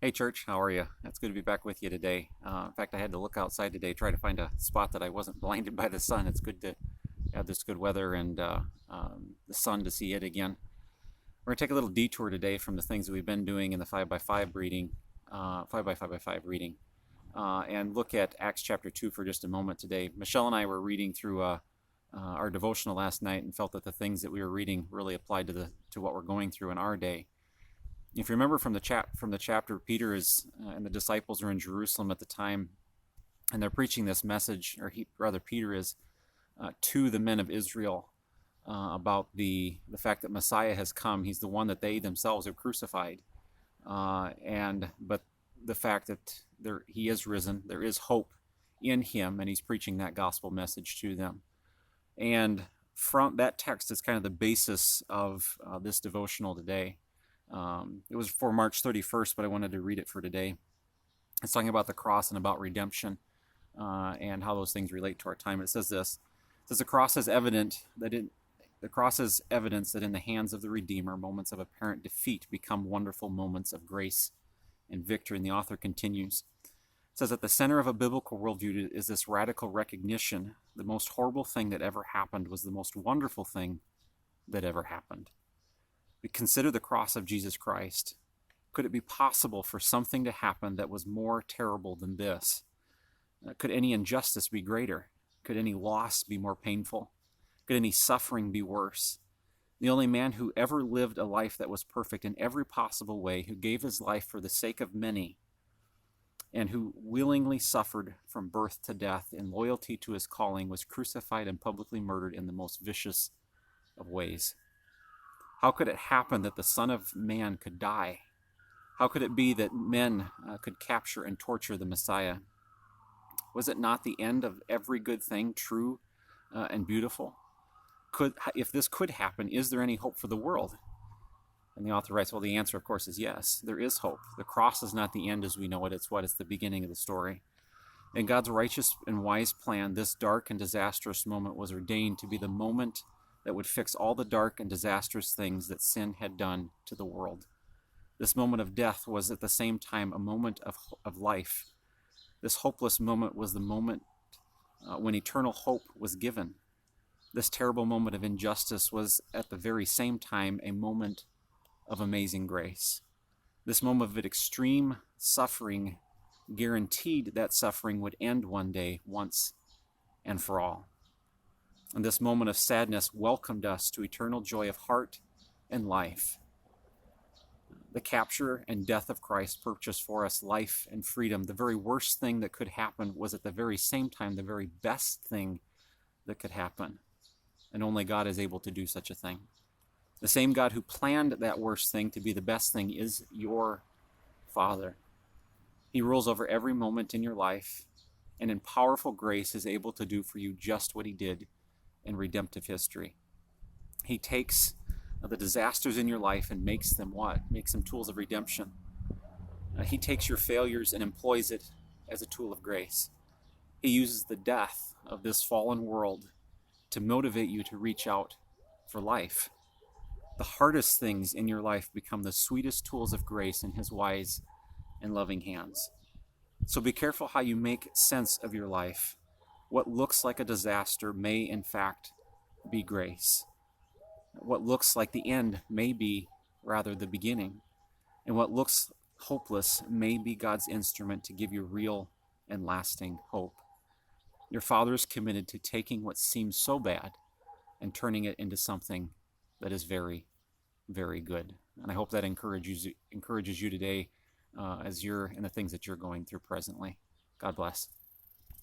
Hey church, how are you? It's good to be back with you today. In fact, I had to look outside today, try to find a spot that I wasn't blinded by the sun. It's good to have this good weather and the sun to see it again. We're gonna take a little detour today from the things that we've been doing in the 5 by 5 reading, 5 by 5 reading, and look at Acts chapter 2 for just a moment today. Michelle and I were reading through our devotional last night and felt that the things that we were reading really applied to what we're going through in our day. If you remember from the chapter, Peter is and the disciples are in Jerusalem at the time, and they're preaching this message, or Peter is to the men of Israel about the fact that Messiah has come. He's the one that they themselves have crucified, but the fact that he is risen, there is hope in him, and he's preaching that gospel message to them. And from that text is kind of the basis of this devotional today. It was for March 31st, but I wanted to read it for today. It's talking about the cross and about redemption and how those things relate to our time. It says this. It says the cross is evidence that in the hands of the Redeemer, moments of apparent defeat become wonderful moments of grace and victory. And the author continues. It says at the center of a biblical worldview is this radical recognition: the most horrible thing that ever happened was the most wonderful thing that ever happened. We consider the cross of Jesus Christ. Could it be possible for something to happen that was more terrible than this? Could any injustice be greater? Could any loss be more painful? Could any suffering be worse? The only man who ever lived a life that was perfect in every possible way, who gave his life for the sake of many, and who willingly suffered from birth to death in loyalty to his calling, was crucified and publicly murdered in the most vicious of ways. How could it happen that the Son of Man could die? How could it be that men could capture and torture the Messiah? Was it not the end of every good thing, true and beautiful? If this could happen, is there any hope for the world? And the author writes, well, the answer, of course, is yes. There is hope. The cross is not the end as we know it. It's the beginning of the story. In God's righteous and wise plan, this dark and disastrous moment was ordained to be the moment that would fix all the dark and disastrous things that sin had done to the world. This moment of death was at the same time a moment of life. This hopeless moment was the moment when eternal hope was given. This terrible moment of injustice was at the very same time a moment of amazing grace. This moment of extreme suffering guaranteed that suffering would end one day, once and for all. And this moment of sadness welcomed us to eternal joy of heart and life. The capture and death of Christ purchased for us life and freedom. The very worst thing that could happen was at the very same time the very best thing that could happen. And only God is able to do such a thing. The same God who planned that worst thing to be the best thing is your Father. He rules over every moment in your life, and in powerful grace is able to do for you just what he did in redemptive history. He takes the disasters in your life and makes them what? Makes them tools of redemption. He takes your failures and employs it as a tool of grace. He uses the death of this fallen world to motivate you to reach out for life. The hardest things in your life become the sweetest tools of grace in his wise and loving hands. So be careful how you make sense of your life. What looks like a disaster may, in fact, be grace. What looks like the end may be, rather, the beginning. And what looks hopeless may be God's instrument to give you real and lasting hope. Your Father is committed to taking what seems so bad and turning it into something that is very, very good. And I hope that encourages you today as you're in the things that you're going through presently. God bless.